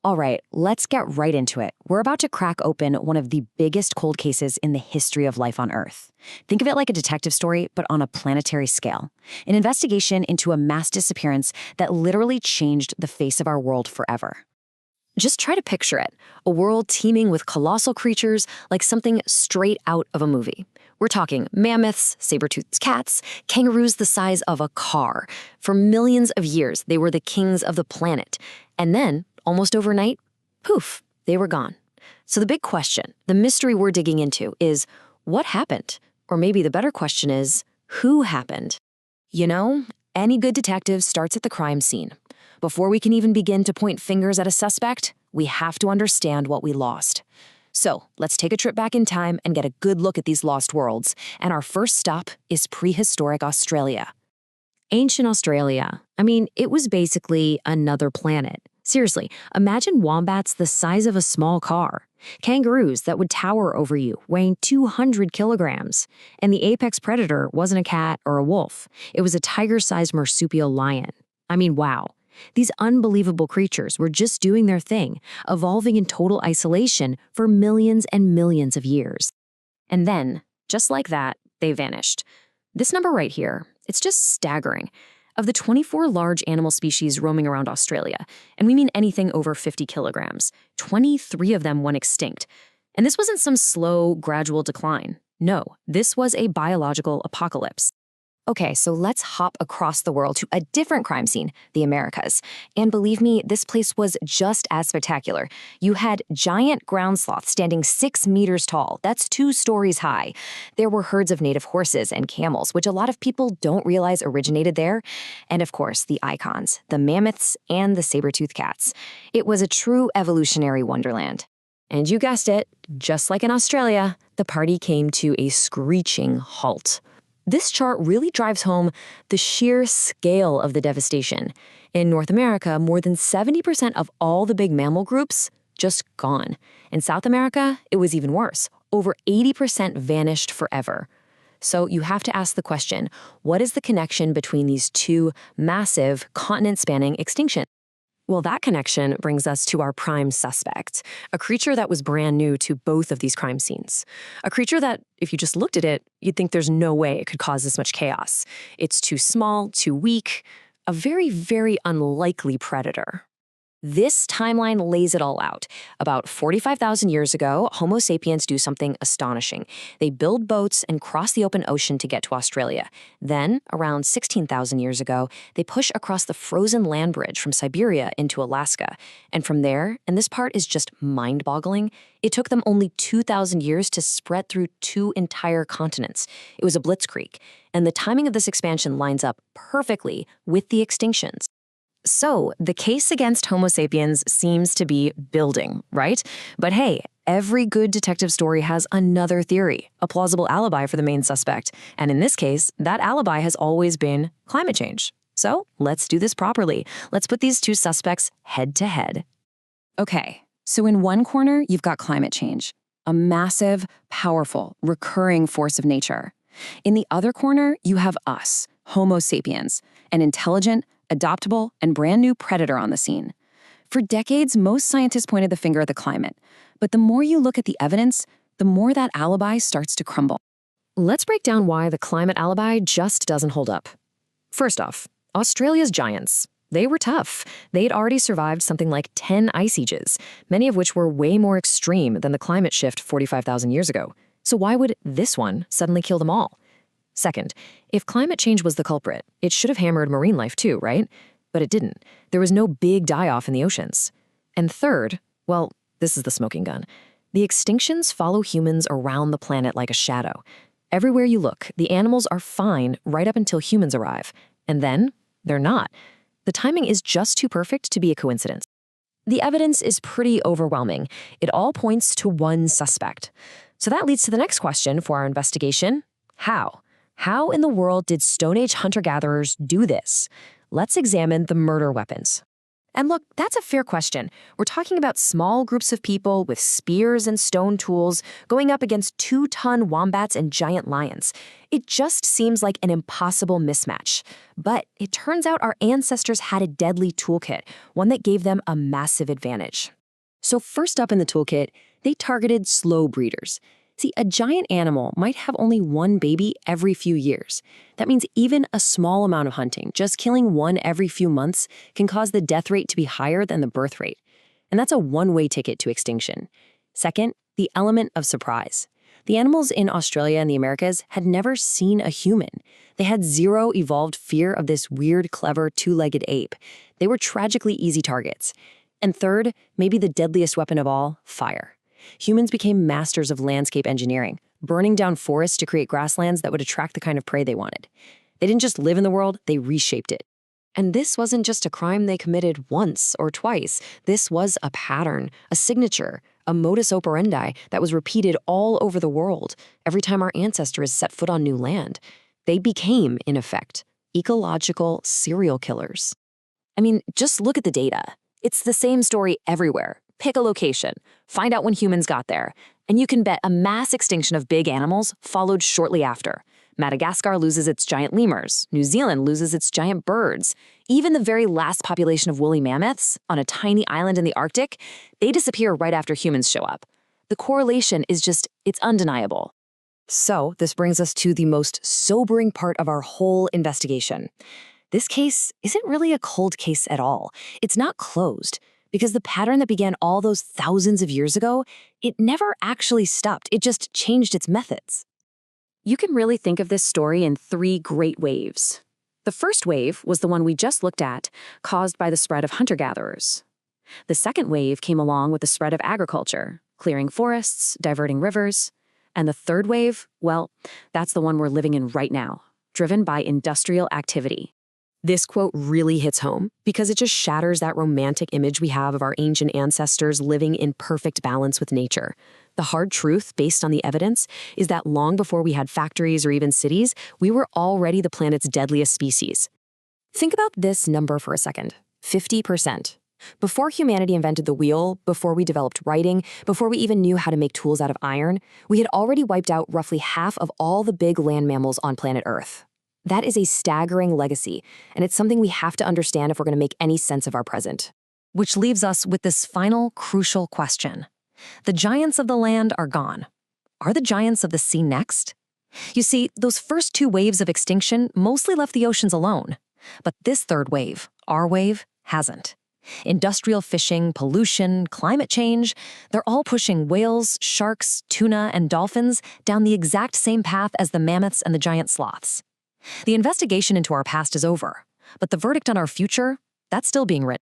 All right, let's get right into it. We're about to crack open one of the biggest cold cases in the history of life on Earth. Think of it like a detective story, but on a planetary scale. An investigation into a mass disappearance that literally changed the face of our world forever. Just try to picture it, a world teeming with colossal creatures like something straight out of a movie. We're talking mammoths, saber-toothed cats, kangaroos the size of a car. For millions of years, they were the kings of the planet. And then, almost overnight, poof, they were gone. So the big question, the mystery we're digging into is, what happened? Or maybe the better question is, who happened? You know, any good detective starts at the crime scene. Before we can even begin to point fingers at a suspect, we have to understand what we lost. So let's take a trip back in time and get a good look at these lost worlds. And our first stop is prehistoric Australia. Ancient Australia. It was basically another planet. Seriously, imagine wombats the size of a small car, kangaroos that would tower over you, weighing 200 kilograms. And the apex predator wasn't a cat or a wolf. It was a tiger-sized marsupial lion. Wow. These unbelievable creatures were just doing their thing, evolving in total isolation for millions and millions of years. And then, just like that, they vanished. This number right here, it's just staggering. Of the 24 large animal species roaming around Australia, and we mean anything over 50 kilograms, 23 of them went extinct. And this wasn't some slow, gradual decline. No, this was a biological apocalypse. Okay, so let's hop across the world to a different crime scene, the Americas. And believe me, this place was just as spectacular. You had giant ground sloths standing 6 meters tall. That's 2 stories high. There were herds of native horses and camels, which a lot of people don't realize originated there. And of course, the icons, the mammoths and the saber-toothed cats. It was a true evolutionary wonderland. And you guessed it, just like in Australia, the party came to a screeching halt. This chart really drives home the sheer scale of the devastation. In North America, more than 70% of all the big mammal groups just gone. In South America, it was even worse. Over 80% vanished forever. So you have to ask the question, what is the connection between these two massive continent-spanning extinctions? Well, that connection brings us to our prime suspect, a creature that was brand new to both of these crime scenes. A creature that, if you just looked at it, you'd think there's no way it could cause this much chaos. It's too small, too weak, a very, very unlikely predator. This timeline lays it all out. About 45,000 years ago, Homo sapiens do something astonishing. They build boats and cross the open ocean to get to Australia. Then, around 16,000 years ago, they push across the frozen land bridge from Siberia into Alaska. And from there, and this part is just mind-boggling, it took them only 2,000 years to spread through 2 entire continents. It was a blitzkrieg. And the timing of this expansion lines up perfectly with the extinctions. So, the case against Homo sapiens seems to be building, right? But hey, every good detective story has another theory, a plausible alibi for the main suspect. And in this case, that alibi has always been climate change. So, let's do this properly. Let's put these two suspects head to head. Okay, so in one corner, you've got climate change, a massive, powerful, recurring force of nature. In the other corner, you have us, Homo sapiens, an intelligent, adaptable, and brand new predator on the scene. For decades, most scientists pointed the finger at the climate. But the more you look at the evidence, the more that alibi starts to crumble. Let's break down why the climate alibi just doesn't hold up. First off, Australia's giants. They were tough. They'd already survived something like 10 ice ages, many of which were way more extreme than the climate shift 45,000 years ago. So why would this one suddenly kill them all? Second, if climate change was the culprit, it should have hammered marine life too, right? But it didn't. There was no big die-off in the oceans. And third, well, this is the smoking gun. The extinctions follow humans around the planet like a shadow. Everywhere you look, the animals are fine right up until humans arrive. And then, they're not. The timing is just too perfect to be a coincidence. The evidence is pretty overwhelming. It all points to one suspect. So that leads to the next question for our investigation. How? How in the world did Stone Age hunter-gatherers do this? Let's examine the murder weapons. And look, that's a fair question. We're talking about small groups of people with spears and stone tools going up against 2-ton wombats and giant lions. It just seems like an impossible mismatch. But it turns out our ancestors had a deadly toolkit, one that gave them a massive advantage. So first up in the toolkit, they targeted slow breeders. See, a giant animal might have only one baby every few years. That means even a small amount of hunting, just killing one every few months, can cause the death rate to be higher than the birth rate. And that's a one-way ticket to extinction. Second, the element of surprise. The animals in Australia and the Americas had never seen a human. They had zero evolved fear of this weird, clever, two-legged ape. They were tragically easy targets. And third, maybe the deadliest weapon of all, fire. Humans became masters of landscape engineering, burning down forests to create grasslands that would attract the kind of prey they wanted. They didn't just live in the world, they reshaped it. And this wasn't just a crime they committed once or twice. This was a pattern, a signature, a modus operandi that was repeated all over the world every time our ancestors set foot on new land. They became, in effect, ecological serial killers. I mean, just look at the data. It's the same story everywhere. Pick a location, find out when humans got there, and you can bet a mass extinction of big animals followed shortly after. Madagascar loses its giant lemurs. New Zealand loses its giant birds. Even the very last population of woolly mammoths, on a tiny island in the Arctic, they disappear right after humans show up. The correlation is it's undeniable. So this brings us to the most sobering part of our whole investigation. This case isn't really a cold case at all. It's not closed. Because the pattern that began all those thousands of years ago, it never actually stopped. It just changed its methods. You can really think of this story in 3 great waves. The first wave was the one we just looked at, caused by the spread of hunter-gatherers. The second wave came along with the spread of agriculture, clearing forests, diverting rivers. And the third wave, well, that's the one we're living in right now, driven by industrial activity. This quote really hits home because it just shatters that romantic image we have of our ancient ancestors living in perfect balance with nature. The hard truth, based on the evidence, is that long before we had factories or even cities, we were already the planet's deadliest species. Think about this number for a second, 50%. Before humanity invented the wheel, before we developed writing, before we even knew how to make tools out of iron, we had already wiped out roughly half of all the big land mammals on planet Earth. That is a staggering legacy, and it's something we have to understand if we're going to make any sense of our present. Which leaves us with this final crucial question. The giants of the land are gone. Are the giants of the sea next? You see, those first 2 waves of extinction mostly left the oceans alone. But this third wave, our wave, hasn't. Industrial fishing, pollution, climate change, they're all pushing whales, sharks, tuna, and dolphins down the exact same path as the mammoths and the giant sloths. The investigation into our past is over, but the verdict on our future, that's still being written.